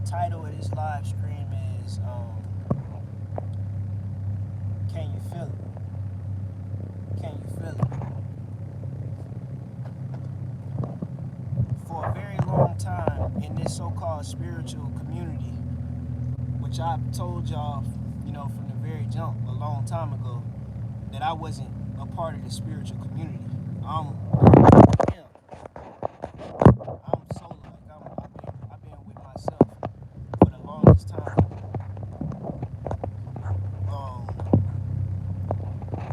title of this live stream is Can You Feel It? Can you feel it? For a very long time in this so-called spiritual community, which I've told y'all, from the very jump a long time ago, that I wasn't a part of the spiritual community. Yeah, I'm solo. I've been with myself for the longest time. Um,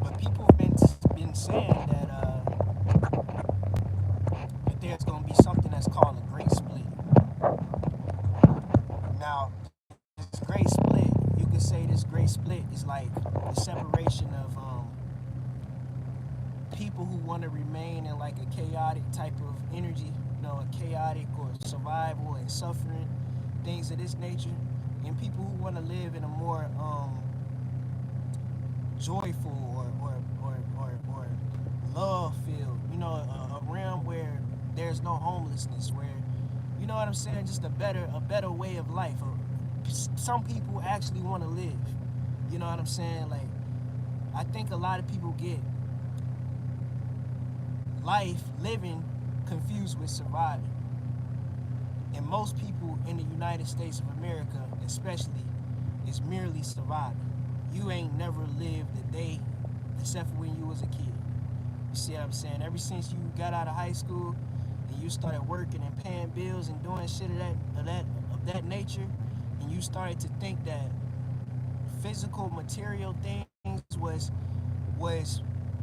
but people have been saying that there's gonna be something that's called a great split. Now, this great split, you could say this great split is like the separation of people who want to remain in like a chaotic type of energy, a chaotic or survival and suffering, things of this nature, and people who want to live in a more joyful or love filled, a realm where there's no homelessness, where you know what I'm saying, just a better way of life. Some people actually want to live. You know what I'm saying? Like, I think a lot of people get life, living, confused with surviving. And most people in the United States of America, especially, is merely surviving. You ain't never lived a day except for when you was a kid. You see what I'm saying? Ever since you got out of high school and you started working and paying bills and doing shit of that nature, and you started to think that physical material things was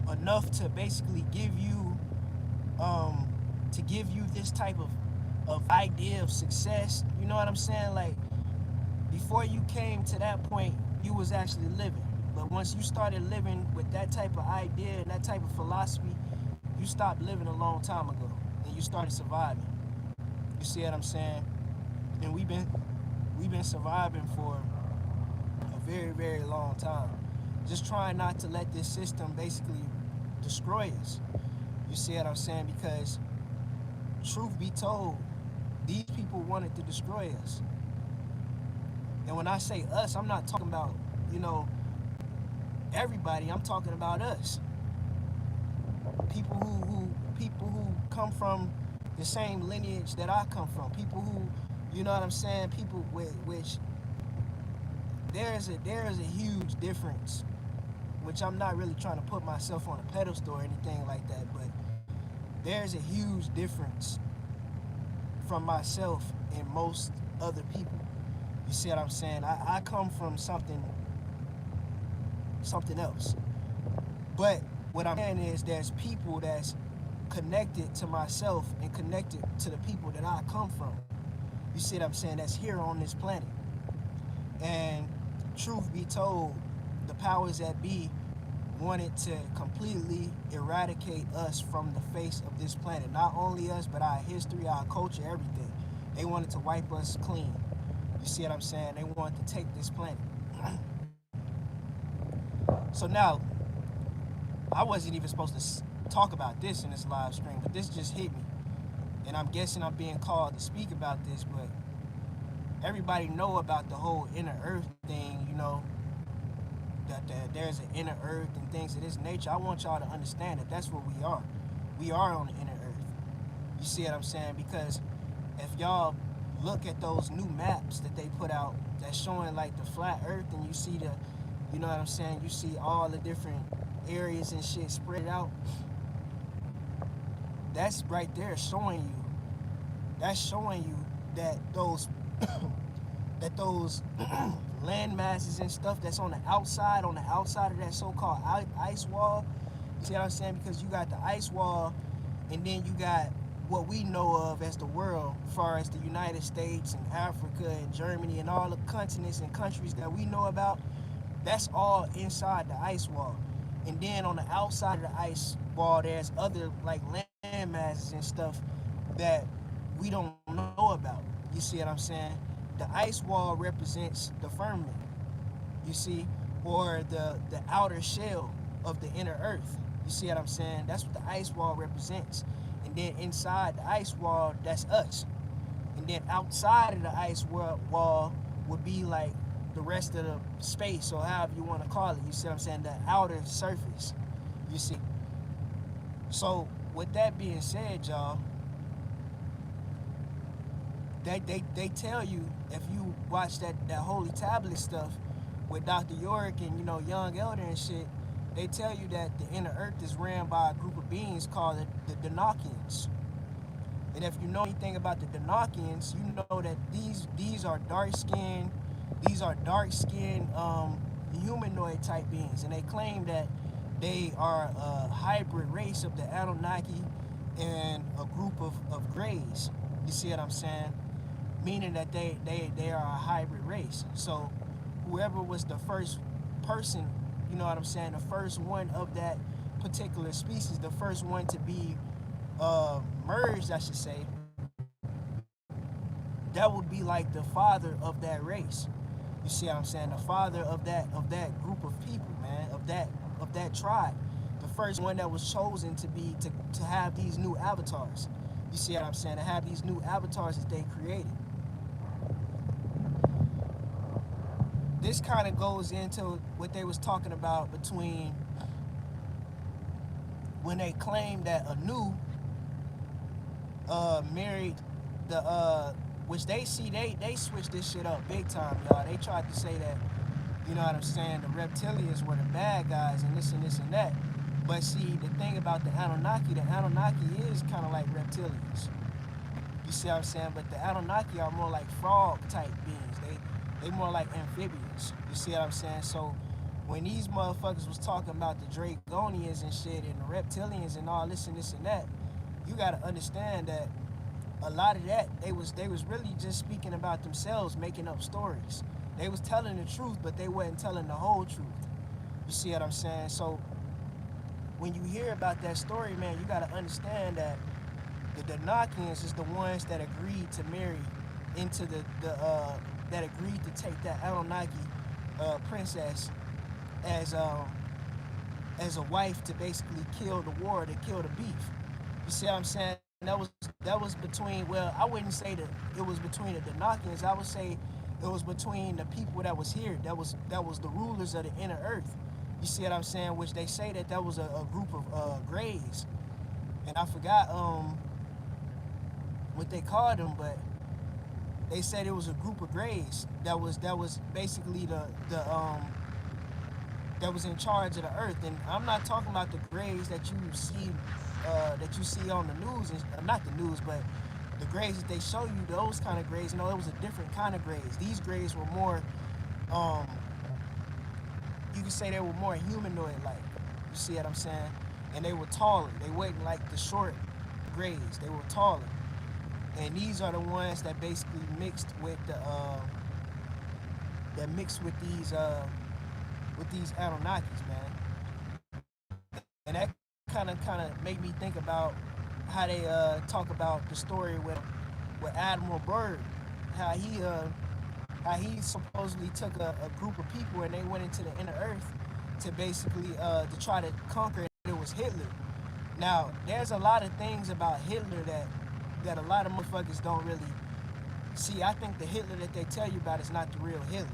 enough to basically give you this type of idea of success. You know what I'm saying? Like, before you came to that point, you was actually living. But once you started living with that type of idea and that type of philosophy, you stopped living a long time ago and you started surviving. You see what I'm saying? And we've been surviving for a very, very long time. Just trying not to let this system basically destroy us. You see what I'm saying? Because truth be told, these people wanted to destroy us. And when I say us, I'm not talking about, you know, everybody. I'm talking about us. People who come from the same lineage that I come from. People who, you know what I'm saying? People with which there is a huge difference, which I'm not really trying to put myself on a pedestal or anything like that, but there's a huge difference from myself and most other people. You see what I'm saying? I come from something else. But what I'm saying is there's people that's connected to myself and connected to the people that I come from. You see what I'm saying? That's here on this planet. And truth be told, the powers that be wanted to completely eradicate us from the face of this planet. Not only us, but our history, our culture, everything. They wanted to wipe us clean. You see what I'm saying? They wanted to take this planet. So now, I wasn't even supposed to talk about this in this live stream, but this just hit me. And I'm guessing I'm being called to speak about this, but everybody know about the whole inner earth thing, you know, that there's an inner earth and things of this nature. I want y'all to understand that that's what we are. We are on the inner earth. You see what I'm saying? Because if y'all look at those new maps that they put out that's showing like the flat earth, and you see you know what I'm saying, you see all the different areas and shit spread out, that's right there showing you, that those land masses and stuff that's on the outside of that so-called ice wall. You see what I'm saying? Because you got the ice wall, and then you got what we know of as the world, as far as the United States and Africa and Germany and all the continents and countries that we know about. That's all inside the ice wall. And then on the outside of the ice wall, there's other like land masses and stuff that we don't know about. You see what I'm saying? The ice wall represents the firmament, you see, or the outer shell of the inner earth. You see what I'm saying? That's what the ice wall represents. And then inside the ice wall, that's us. And then outside of the ice wall would be like the rest of the space, or however you want to call it. You see what I'm saying? The outer surface. You see. So with that being said, y'all, they tell you, if you watch that Holy Tablet stuff with Dr. York and Young Elder and shit, they tell you that the inner earth is ran by a group of beings called the Danakians. And if you know anything about the Danakians, you know that these are dark skinned humanoid type beings, and they claim that they are a hybrid race of the Anunnaki and a group of Greys. You see what I'm saying? Meaning that they are a hybrid race. So whoever was the first person, you know what I'm saying, the first one of that particular species, the first one to be merged, I should say, that would be like the father of that race. You see what I'm saying? The father of that group of people, man, of that tribe. The first one that was chosen to have these new avatars. You see what I'm saying? To have these new avatars that they created. This kind of goes into what they was talking about between when they claimed that Anu married the which they switched this shit up big time, y'all. They tried to say that, you know what I'm saying, the reptilians were the bad guys and this and this and that. But see, the thing about the Anunnaki is kind of like reptilians. You see what I'm saying? But the Anunnaki are more like frog type beings. They more like amphibians. You see what I'm saying? So when these motherfuckers was talking about the Draconians and shit and the reptilians and all this and this and that, you gotta understand that a lot of that they was really just speaking about themselves, making up stories. They was telling the truth, but they wasn't telling the whole truth. You see what I'm saying? So when you hear about that story, man, you gotta understand that the Danakians is the ones that agreed to marry into that agreed to take that Anunnaki princess as a wife to basically kill the war, to kill the beef. You see what I'm saying? That was between, well, I wouldn't say that it was between the Danakians. I would say it was between the people that was here. That was the rulers of the inner earth. You see what I'm saying? Which they say that was a group of Greys, and I forgot what they called them, but they said it was a group of Greys that was basically that was in charge of the earth. And I'm not talking about the Greys that you see on the news, and not the news, but the Greys that they show you, those kind of Greys. No, it was a different kind of Greys. These Greys were more, you could say they were more humanoid-like. You see what I'm saying? And they were taller. They wasn't like the short Greys. They were taller. And these are the ones that basically mixed with these Anunnakis, man. And that kind of made me think about how they talk about the story with Admiral Byrd, how he supposedly took a group of people and they went into the inner earth to basically to try to conquer it. It was Hitler. Now, there's a lot of things about Hitler that a lot of motherfuckers don't really see. I think the Hitler that they tell you about is not the real Hitler.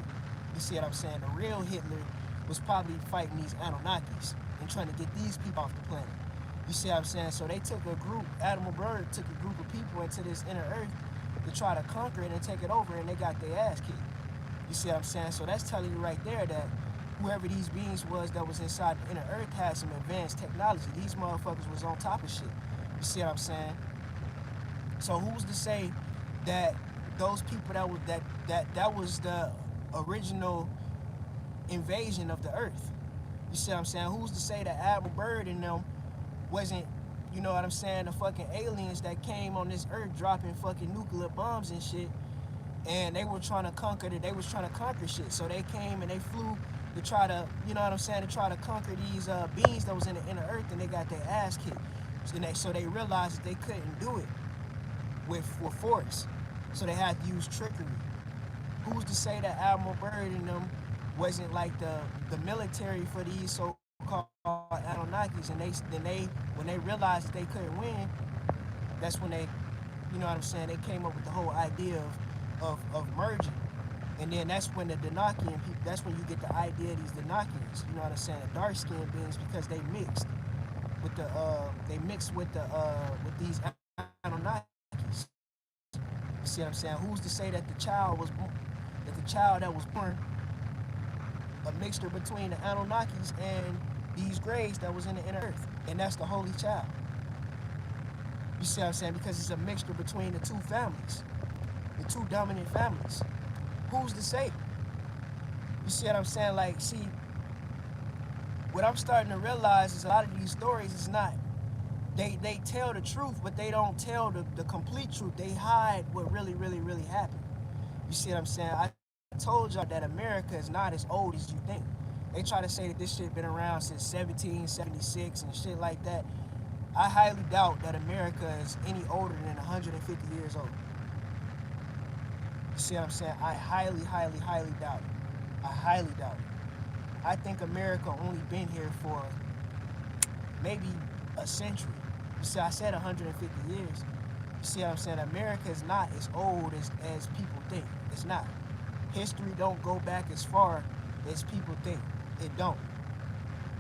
You see what I'm saying? The real Hitler was probably fighting these Anunnakis and trying to get these people off the planet. You see what I'm saying? So they took a group, Admiral Byrd took a group of people into this inner earth to try to conquer it and take it over, and they got their ass kicked. You see what I'm saying? So that's telling you right there that whoever these beings was that was inside the inner earth had some advanced technology. These motherfuckers was on top of shit. You see what I'm saying? So who's to say that those people that was the original invasion of the earth? You see what I'm saying? Who's to say that Admiral Byrd and them wasn't, you know what I'm saying, the fucking aliens that came on this earth dropping fucking nuclear bombs and shit, and they were trying to conquer it. They was trying to conquer shit. So they came and they flew to try to, you know what I'm saying, to try to conquer these beings that was in the inner earth, and they got their ass kicked. So they realized that they couldn't do it with force. So they had to use trickery. Who's to say that Admiral Byrd and them wasn't like the military for these so-called Anunnakis, and when they realized that they couldn't win, that's when they You know what I'm saying? They came up with the whole idea of merging. And then that's when the Danakian people, that's when you get the idea of these Danakians. You know what I'm saying? The dark skinned beings, because they mixed with with these Anunnakis. You see what I'm saying? Who's to say that the child that was born a mixture between the Anunnakis and these grays that was in the inner earth, and that's the holy child. You see what I'm saying? Because it's a mixture between the two families, the two dominant families. Who's to say? You see what I'm saying? Like, see, what I'm starting to realize is a lot of these stories is not, they tell the truth, but they don't tell the complete truth. They hide what really happened. You see what I'm saying? I told y'all that America is not as old as you think. They try to say that this shit been around since 1776 and shit like that. I highly doubt that America is any older than 150 years old. You see what I'm saying? I highly doubt it. I highly doubt it. I think America only been here for maybe a century. You see, I said 150 years. You see what I'm saying? America is not as old as people think. It's not. History don't go back as far as people think. It don't.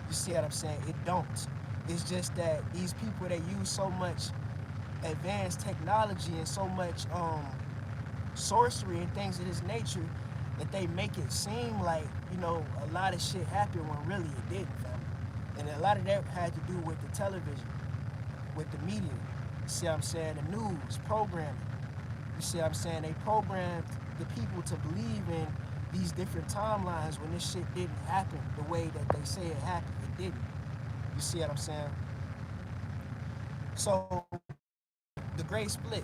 You see what I'm saying? It don't. It's just that these people, they use so much advanced technology and so much sorcery and things of this nature that they make it seem like, you know, a lot of shit happened when really it didn't, family. And a lot of that had to do with the television, with the media. You see what I'm saying? The news, programming. You see what I'm saying? They programmed the people to believe in these different timelines when this shit didn't happen the way that they say it happened. It didn't. You see what I'm saying? So, the Great Split.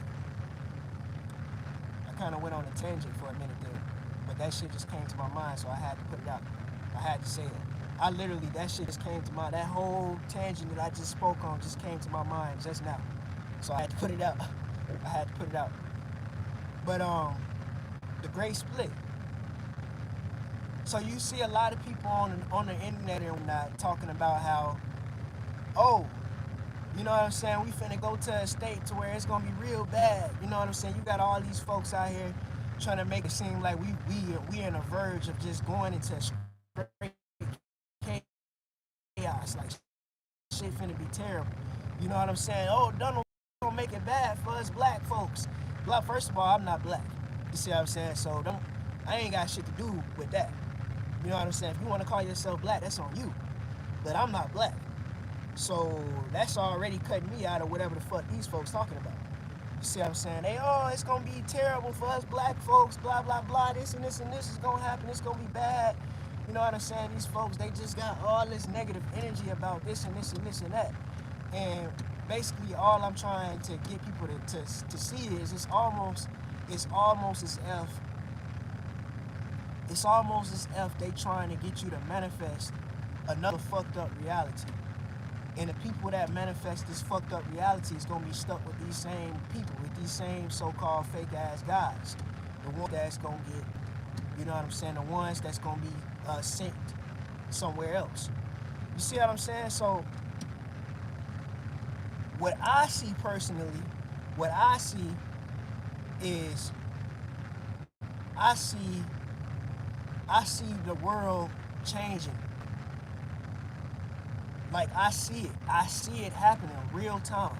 I kind of went on a tangent for a minute there, but that shit just came to my mind, so I had to put it out. I had to say it. I literally, that shit just came to my, that whole tangent that I just spoke on just came to my mind just now. So I had to put it out. I had to put it out. But, the Great Split. So you see a lot of people on the internet and whatnot talking about how, oh, you know what I'm saying, we finna go to a state to where it's gonna be real bad. You know what I'm saying? You got all these folks out here trying to make it seem like we on the verge of just going into straight chaos. Like, shit finna be terrible. You know what I'm saying? Oh, Donald gonna make it bad for us black folks. Well, first of all, I'm not black. You see what I'm saying? So I ain't got shit to do with that. You know what I'm saying? If you want to call yourself black, that's on you. But I'm not black. So that's already cutting me out of whatever the fuck these folks talking about. You see what I'm saying? It's gonna be terrible for us black folks, blah, blah, blah, this and this and this is gonna happen, it's gonna be bad. You know what I'm saying? These folks, they just got all this negative energy about this and this and this and that. And basically all I'm trying to get people to see is it's almost as if they trying to get you to manifest another fucked up reality. And the people that manifest this fucked up reality is gonna be stuck with these same people, with these same so-called fake ass guys. The ones that's gonna get, you know what I'm saying, the ones that's gonna be sent somewhere else. You see what I'm saying? So what I see personally, is I see the world changing. Like, I see it happening real time.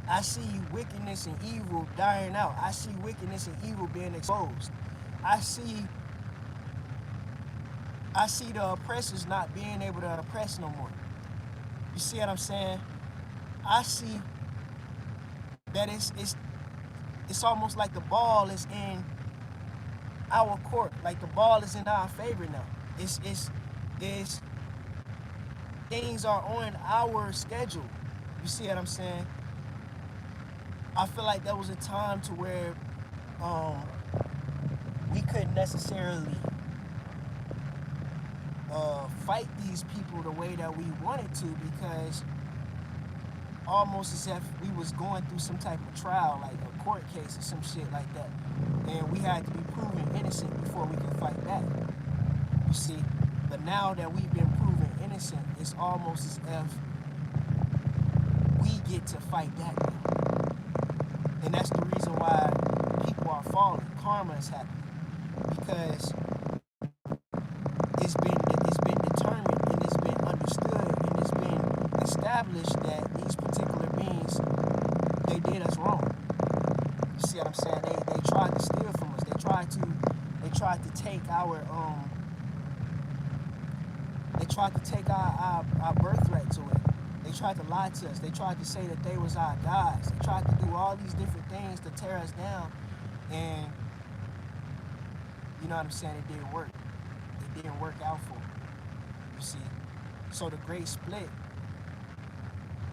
I see wickedness and evil dying out. I see wickedness and evil being exposed. I see the oppressors not being able to oppress no more. You see what I'm saying? I see that it's almost like the ball is in our court, like the ball is in our favor now. It's things are on our schedule. You see what I'm saying? I feel like there was a time to where we couldn't necessarily fight these people the way that we wanted to, because almost as if we was going through some type of trial, like a court case or some shit like that, and we had to be proven innocent before we could fight back. You see? But now that we've been proven innocent, it's almost as if we get to fight back now. And that's the reason why people are falling. Karma is happening because it's been determined and it's been understood and it's been established that these particular beings, they did us wrong. You see what I'm saying? They tried to steal from us. They tried to take our birthrights away. They tried to lie to us. They tried to say that they was our gods. They tried to do all these different things to tear us down. And you know what I'm saying? It didn't work. It didn't work out for them. You see? So the great split,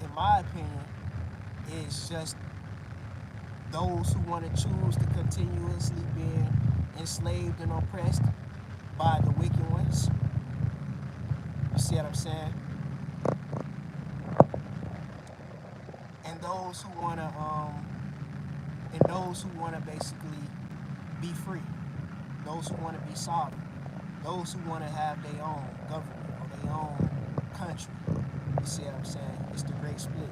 in my opinion, is just those who want to choose to continuously being enslaved and oppressed by the wicked ones. You see what I'm saying? And those who wanna basically be free. Those who wanna be sovereign. Those who wanna have their own government or their own country. You see what I'm saying? It's the great split.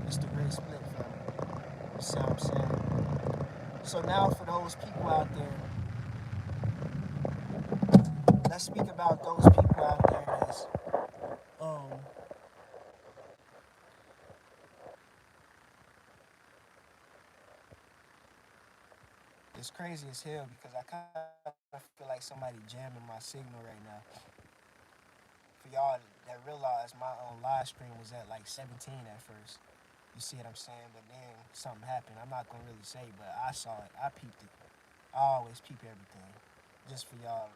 It's the great split, family. You see what I'm saying? So now for those people out there, let's speak about those people out there that's um it's crazy as hell because I kind of feel like somebody jamming my signal right now. For y'all that realize my live stream was at like 17 at first. You see what I'm saying? But then something happened. I'm not gonna really say, but I saw it. I peeped it. I always peep everything. Just for y'all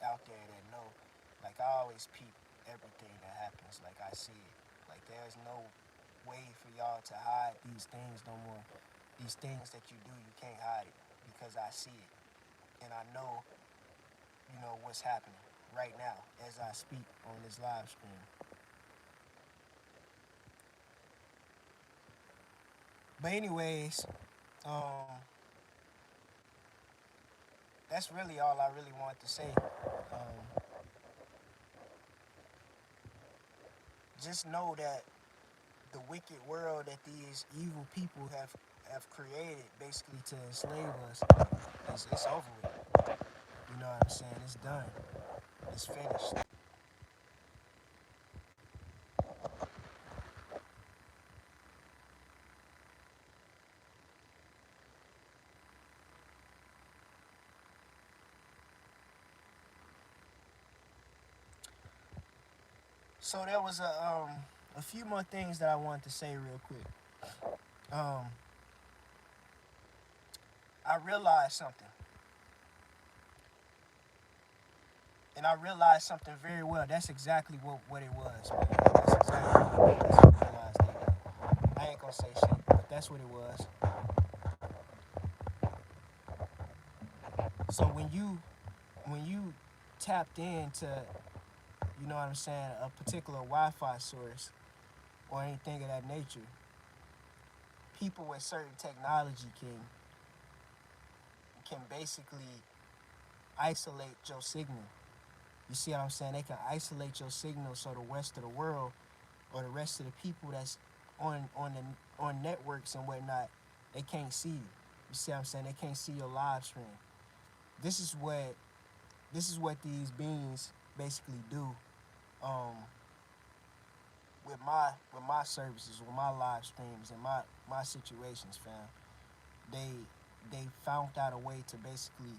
out there that know, like I always peep everything that happens. Like I see it. Like there's no way for y'all to hide these things no more. These things that you do, you can't hide it because I see it and I know, what's happening right now as I speak on this live stream. But anyways, um, that's really all I really want to say. Just know that the wicked world that these evil people have created basically to enslave us it's over with. You know what I'm saying? It's done. It's finished. So there was a few more things that I wanted to say real quick. Um, I realized something, and I realized something very well. That's exactly what it was, man. That's exactly what it was. I realized that. I ain't gonna say shit, but that's what it was. So when you tapped into, you know what I'm saying, a particular Wi-Fi source or anything of that nature, people with certain technology can basically isolate your signal. You see what I'm saying? They can isolate your signal so the rest of the world or the rest of the people that's on networks and whatnot, they can't see you. You see what I'm saying? They can't see your live stream. This is what these beings basically do um, with my services, with my live streams and my situations, fam. They they found out a way to basically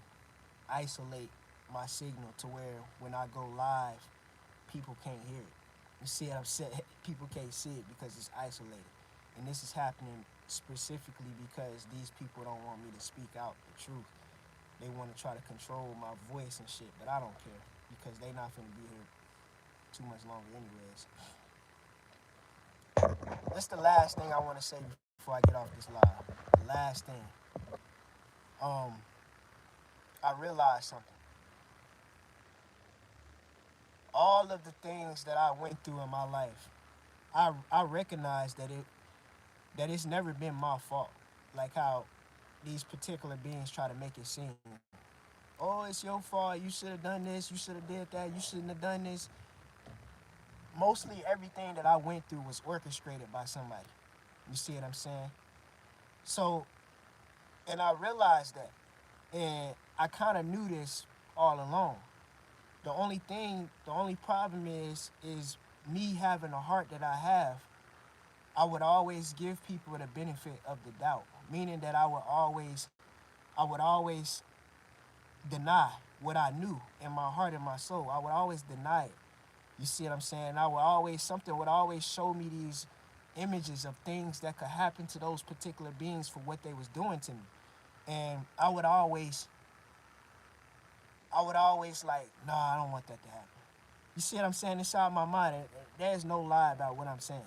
isolate my signal to where when I go live, people can't hear it. You see what I'm saying? People can't see it because it's isolated. And this is happening specifically because these people don't want me to speak out the truth. They want to try to control my voice and shit, but I don't care because they not finna be here too much longer anyways. That's the last thing I want to say before I get off this live. The last thing. Um, I realized something. All of the things that I went through in my life, I recognize that it's never been my fault. Like how these particular beings try to make it seem. Oh, it's your fault. You should have done this. You should have did that. You shouldn't have done this. Mostly everything that I went through was orchestrated by somebody. You see what I'm saying? So, and I realized that, and I kind of knew this all along. The only problem is me having a heart that I have. I would always give people the benefit of the doubt, meaning that I would always deny what I knew in my heart and my soul. I would always deny it. You see what I'm saying? I would always something would always show me these images of things that could happen to those particular beings for what they was doing to me. And I would always like, nah, I don't want that to happen. You see what I'm saying? Inside my mind, there's no lie about what I'm saying.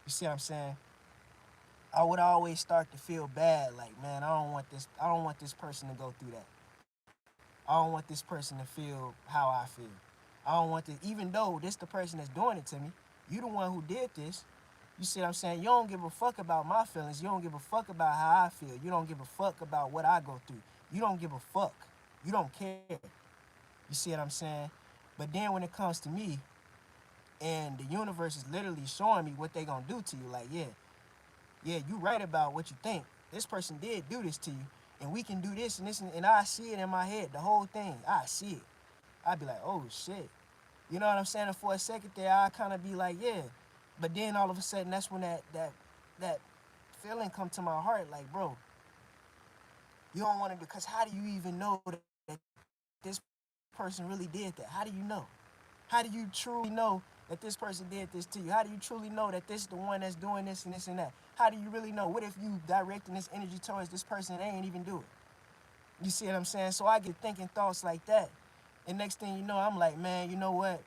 You see what I'm saying? I would always start to feel bad, like, man, I don't want this person to go through that. I don't want this person to feel how I feel. I don't want to, even though this the person that's doing it to me, you the one who did this. You see what I'm saying? You don't give a fuck about my feelings. You don't give a fuck about how I feel. You don't give a fuck about what I go through. You don't give a fuck. You don't care. You see what I'm saying? But then when it comes to me, and the universe is literally showing me what they gonna do to you, like, yeah, you right about what you think. This person did do this to you, and we can do this and this, and I see it in my head, the whole thing. I see it. I'd be like, oh shit. You know what I'm saying? And for a second there, I kind of be like, yeah. But then all of a sudden, that's when that feeling come to my heart, like, bro, you don't want to do, because how do you even know that this person really did that? How do you know? How do you truly know that this person did this to you? How do you truly know that this is the one that's doing this and this and that? How do you really know? What if you directing this energy towards this person and they ain't even do it? You see what I'm saying? So I get thinking thoughts like that. And next thing you know, I'm like, man, you know what?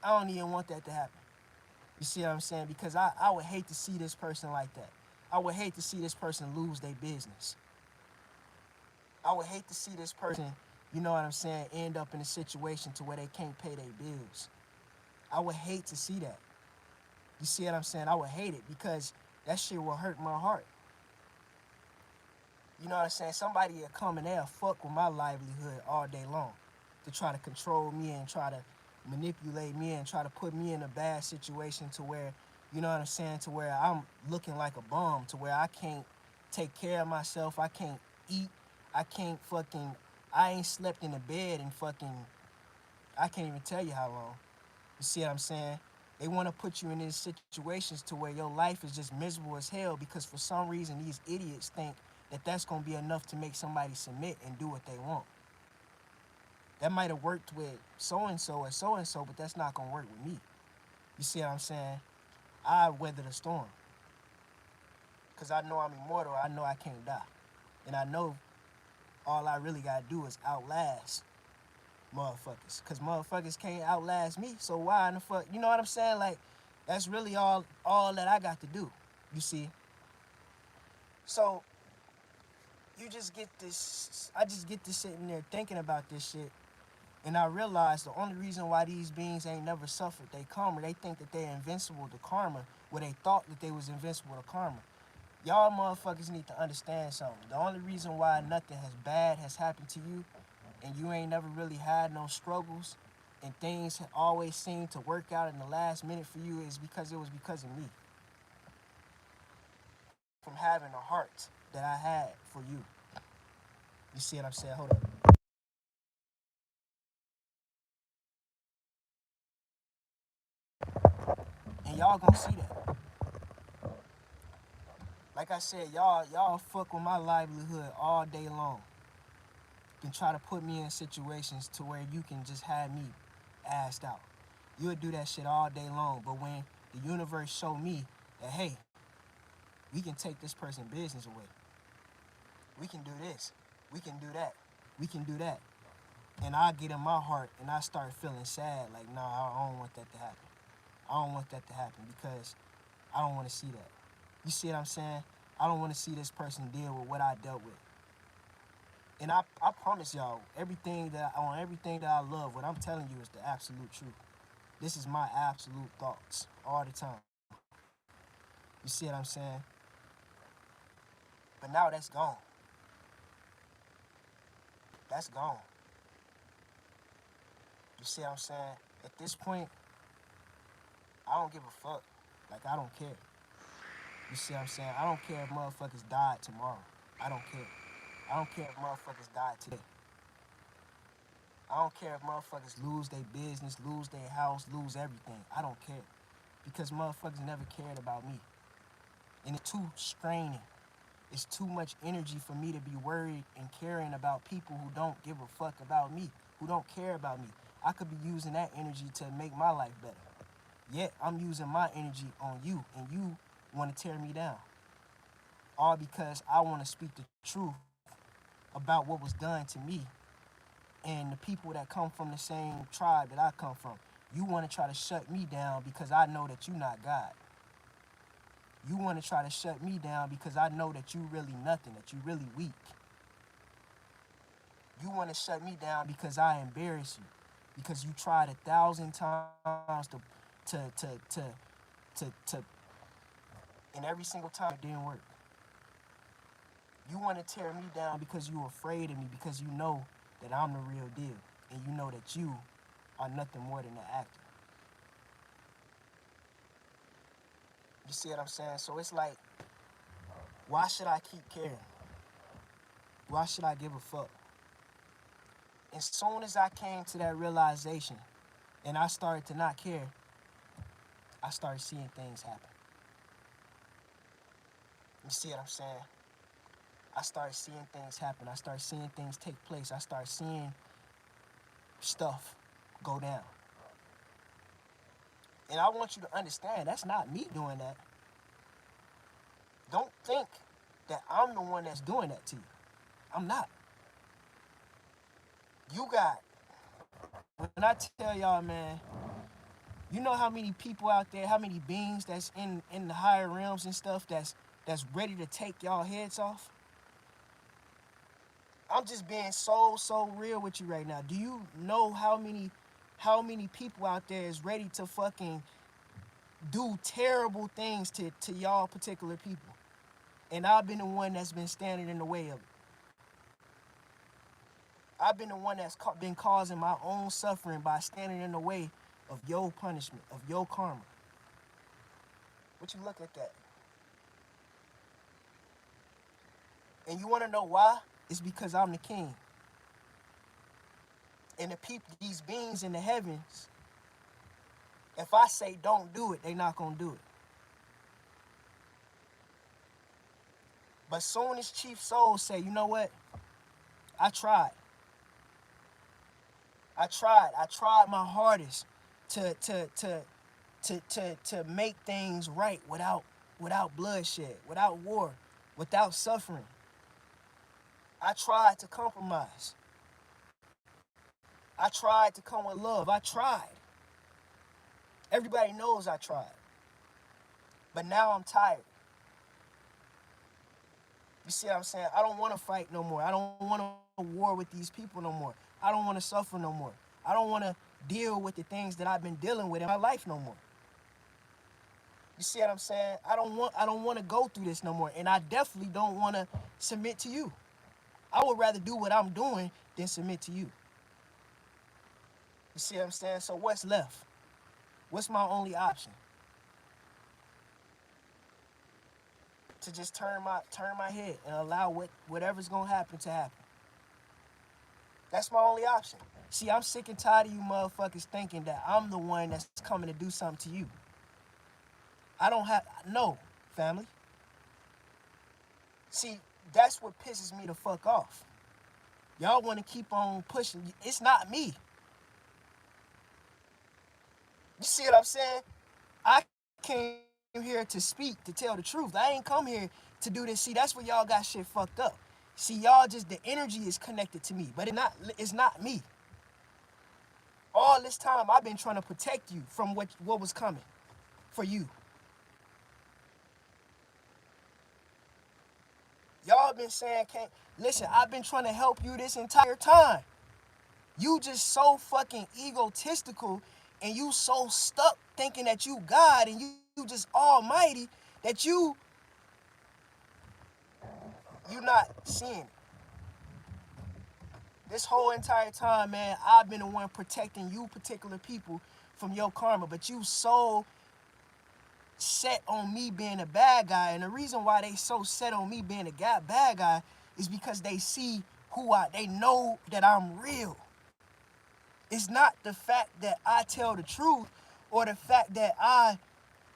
I don't even want that to happen. You see what I'm saying? Because I would hate to see this person like that. I would hate to see this person lose their business. I would hate to see this person, you know what I'm saying, end up in a situation to where they can't pay their bills. I would hate to see that. You see what I'm saying? I would hate it because that shit will hurt my heart. You know what I'm saying? Somebody will come and they'll fuck with my livelihood all day long to try to control me and try to manipulate me and try to put me in a bad situation to where, you know what I'm saying, to where I'm looking like a bum, to where I can't take care of myself, I can't eat, I can't fucking, I ain't slept in the bed and fucking, I can't even tell you how long. You see what I'm saying? They want to put you in these situations to where your life is just miserable as hell because for some reason these idiots think that that's going to be enough to make somebody submit and do what they want. That might have worked with so-and-so or so-and-so, but that's not going to work with me. You see what I'm saying? I weather the storm because I know I'm immortal. I know I can't die. And I know all I really got to do is outlast motherfuckers, because motherfuckers can't outlast me, so why in the fuck, you know what I'm saying? Like, that's really all that I got to do, you see? So you just get this, I just get to sitting there thinking about this shit, and I realize the only reason why these beings ain't never suffered they karma, they think that they're invincible to karma, where they thought that they was invincible to karma. Y'all motherfuckers need to understand something. The only reason why nothing has bad has happened to you and you ain't never really had no struggles and things always seem to work out in the last minute for you is because it was because of me. From having a heart that I had for you. You see what I'm saying? Hold on. And y'all gonna see that. Like I said, y'all fuck with my livelihood all day long. You can try to put me in situations to where you can just have me assed out. You'll do that shit all day long. But when the universe show me that, hey, we can take this person's business away. We can do this. We can do that. We can do that. And I get in my heart and I start feeling sad. Like, nah, I don't want that to happen. I don't want that to happen because I don't want to see that. You see what I'm saying? I don't want to see this person deal with what I dealt with. And I promise y'all, everything that I love, what I'm telling you is the absolute truth. This is my absolute thoughts all the time. You see what I'm saying? But now that's gone. That's gone. You see what I'm saying? At this point, I don't give a fuck. Like, I don't care. You see what I'm saying? I don't care if motherfuckers died tomorrow. I don't care. I don't care if motherfuckers died today. I don't care if motherfuckers lose their business, lose their house, lose everything. I don't care. Because motherfuckers never cared about me. And it's too straining. It's too much energy for me to be worried and caring about people who don't give a fuck about me, who don't care about me. I could be using that energy to make my life better. Yet I'm using my energy on you, and you want to tear me down. All because I want to speak the truth about what was done to me and the people that come from the same tribe that I come from. You want to try to shut me down because I know that you're not God. You want to try to shut me down because I know that you really nothing, that you really weak. You want to shut me down because I embarrass you, because you tried 1,000 times to, and every single time it didn't work. You want to tear me down because you're afraid of me, because you know that I'm the real deal, and you know that you are nothing more than an actor. You see what I'm saying? So it's like, why should I keep caring? Why should I give a fuck? As soon as I came to that realization and I started to not care, I started seeing things happen. You see what I'm saying? I started seeing things happen. I started seeing things take place. I started seeing stuff go down. And I want you to understand, that's not me doing that. Don't think that I'm the one that's doing that to you. I'm not. You got, when I tell y'all, man, you know how many people out there, how many beings that's in the higher realms and stuff that's ready to take y'all heads off? I'm just being so real with you right now. Do you know how many people out there is ready to fucking do terrible things to y'all particular people? And I've been the one that's been standing in the way of it. I've been the one that's been causing my own suffering by standing in the way of your punishment, of your karma. What you look at that? And you want to know why? It's because I'm the king. And the people, these beings in the heavens, if I say don't do it, they not going to do it. But soon as Chief Soul say, you know what? I tried. I tried my hardest to make things right without bloodshed, without war, without suffering. I tried to compromise. I tried to come with love. I tried. Everybody knows I tried. But now I'm tired. You see what I'm saying? I don't want to fight no more. I don't want to war with these people no more. I don't want to suffer no more. I don't want to deal with the things that I've been dealing with in my life no more. You see what I'm saying? I don't want to go through this no more. And I definitely don't want to submit to you. I would rather do what I'm doing than submit to you. You see what I'm saying? So what's left? What's my only option? To just turn my head and allow whatever's gonna happen to happen. That's my only option. See, I'm sick and tired of you motherfuckers thinking that I'm the one that's coming to do something to you. I don't have no family. See, that's what pisses me the fuck off. Y'all want to keep on pushing. It's not me. You see what I'm saying? I came here to speak, to tell the truth. I ain't come here to do this. See, that's where y'all got shit fucked up. See, y'all just, the energy is connected to me, but it's not me. All this time, I've been trying to protect you from what was coming for you. Y'all been saying, can't, listen, I've been trying to help you this entire time. You just so fucking egotistical and you so stuck thinking that you God and you just almighty that you not seeing it. This whole entire time, man, I've been the one protecting you particular people from your karma, but you so set on me being a bad guy. And the reason why they so set on me being a bad guy is because they see they know that I'm real. It's not the fact that I tell the truth or the fact that I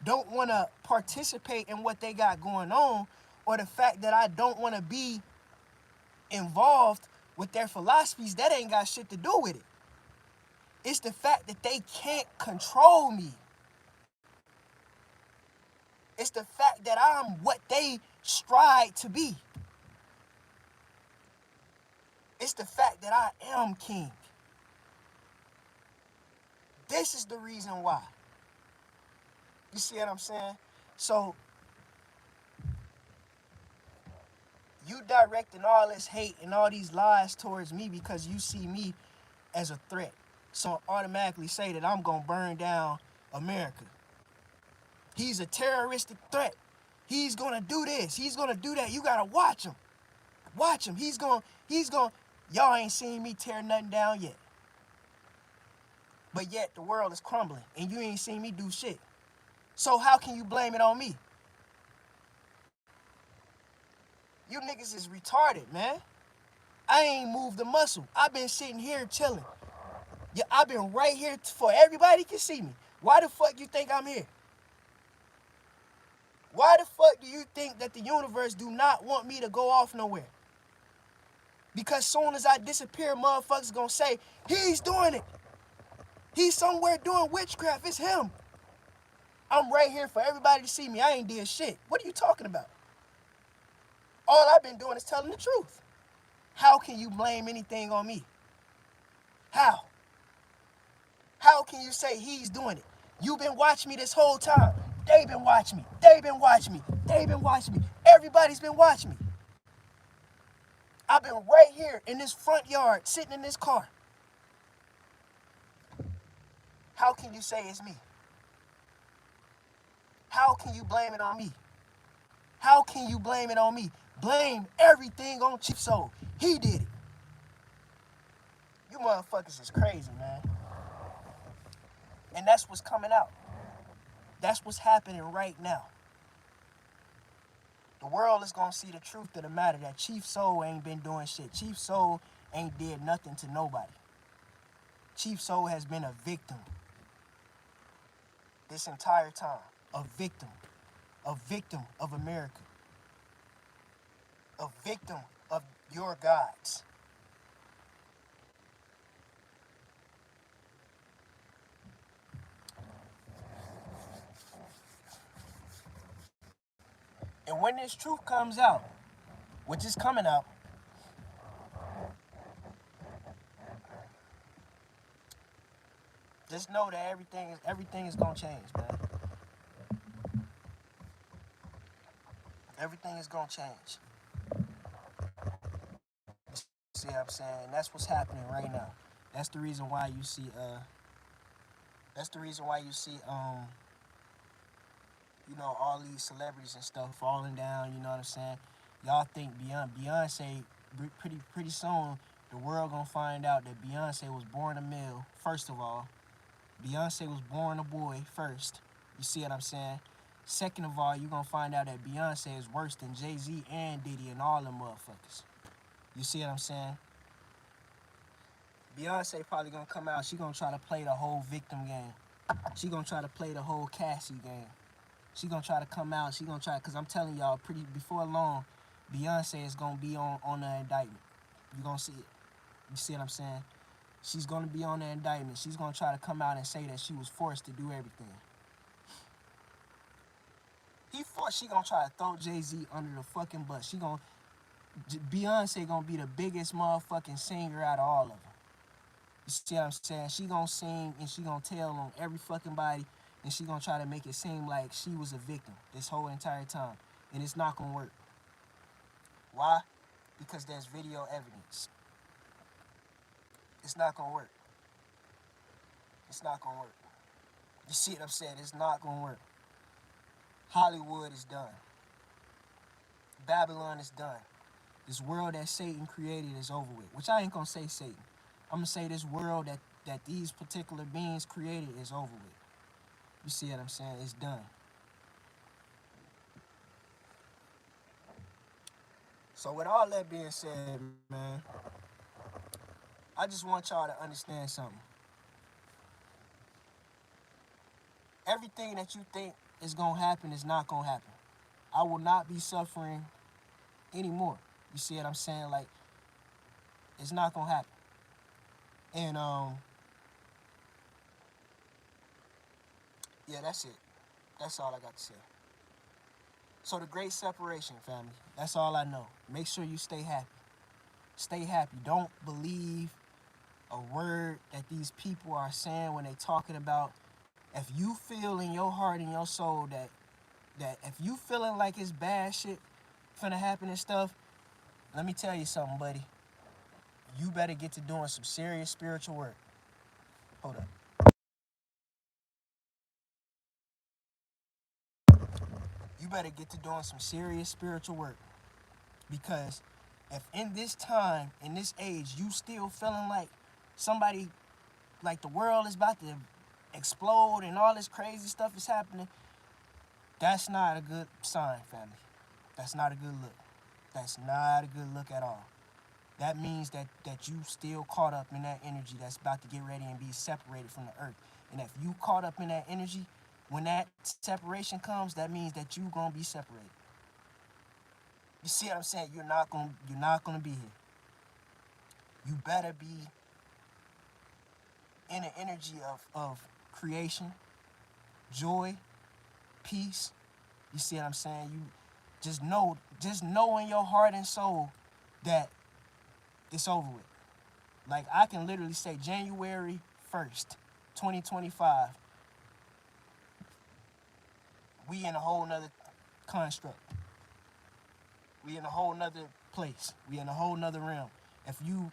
don't want to participate in what they got going on or the fact that I don't want to be involved with their philosophies. That ain't got shit to do with it. It's the fact that they can't control me. It's the fact that I'm what they strive to be. It's the fact that I am king. This is the reason why. You see what I'm saying? So, you directing all this hate and all these lies towards me because you see me as a threat. So automatically say that I'm going to burn down America. He's a terroristic threat. He's going to do this. He's going to do that. You got to watch him. Watch him. He's going, y'all ain't seen me tear nothing down yet. But yet the world is crumbling and you ain't seen me do shit. So how can you blame it on me? You niggas is retarded, man. I ain't moved a muscle. I've been sitting here chilling. Yeah, I've been right here for everybody can see me. Why the fuck you think I'm here? Why the fuck do you think that the universe do not want me to go off nowhere? Because soon as I disappear, motherfuckers gonna say, he's doing it. He's somewhere doing witchcraft. It's him. I'm right here for everybody to see me. I ain't did shit. What are you talking about? All I've been doing is telling the truth. How can you blame anything on me? How? How can you say he's doing it? You've been watching me this whole time. They've been watching me. They've been watching me. They've been watching me. Everybody's been watching me. I've been right here in this front yard, sitting in this car. How can you say it's me? How can you blame it on me? How can you blame it on me? Blame everything on Chief Soul. He did it. You motherfuckers is crazy, man. And that's what's coming out. That's what's happening right now. The world is going to see the truth of the matter that Chief Soul ain't been doing shit. Chief Soul ain't did nothing to nobody. Chief Soul has been a victim this entire time. A victim of America. A victim of your gods. And when this truth comes out, which is coming out, just know that everything is gonna change, man. Everything is gonna change. See what I'm saying? That's what's happening right now. That's the reason why you see all these celebrities and stuff falling down, you know what I'm saying? Y'all think Beyonce pretty soon the world gonna find out that Beyonce was born a male. First of all, Beyonce was born a boy first. You see what I'm saying? Second of all, you gonna find out that Beyonce is worse than Jay-Z and Diddy and all them motherfuckers. You see what I'm saying? Beyonce probably gonna come out. She gonna try to play the whole victim game. She gonna try to play the whole Cassie game. She gonna try to come out. She gonna try, cause I'm telling y'all, before long, Beyonce is gonna be on the indictment. You gonna see it. You see what I'm saying? She's gonna be on the indictment. She's gonna try to come out and say that she was forced to do everything. She gonna try to throw Jay-Z under the fucking bus. Beyonce gonna be the biggest motherfucking singer out of all of them. You see what I'm saying? She gonna sing and she gonna tell on every fucking body and she gonna try to make it seem like she was a victim this whole entire time. And it's not gonna work. Why? Because there's video evidence. It's not gonna work. It's not gonna work. You see what I'm saying? It's not gonna work. Hollywood is done. Babylon is done. This world that Satan created is over with. Which I ain't gonna say Satan. I'm gonna say this world that these particular beings created is over with. You see what I'm saying? It's done. So with all that being said, man, I just want y'all to understand something. Everything that you think is gonna happen is not gonna happen. I will not be suffering anymore. You see what I'm saying? Like, it's not gonna happen. And yeah, that's it. That's all I got to say. So the great separation, family. That's all I know. Make sure you stay happy. Stay happy. Don't believe a word that these people are saying when they talking about. If you feel in your heart and your soul that if you feeling like it's bad shit finna happen and stuff, let me tell you something, buddy. You better get to doing some serious spiritual work. Hold up. You better get to doing some serious spiritual work. Because if in this time, in this age, you still feeling like somebody, like the world is about to explode and all this crazy stuff is happening, that's not a good sign, family. That's not a good look. That's not a good look at all. That means that you still caught up in that energy that's about to get ready and be separated from the earth. And if you caught up in that energy, when that separation comes, that means that you gonna be separated. You see what I'm saying? You're not gonna be here. You better be in an energy of creation, joy, peace. You see what I'm saying? You just know in your heart and soul that it's over with. Like, I can literally say January 1st, 2025, we in a whole nother construct. We in a whole nother place. We in a whole nother realm. If you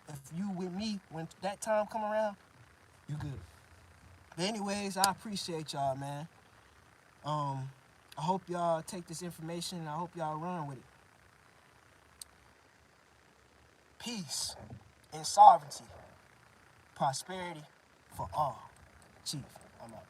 with me when that time come around, you good. But anyways, I appreciate y'all, man. I hope y'all take this information and I hope y'all run with it. Peace and sovereignty, prosperity for all. Chief, I'm out.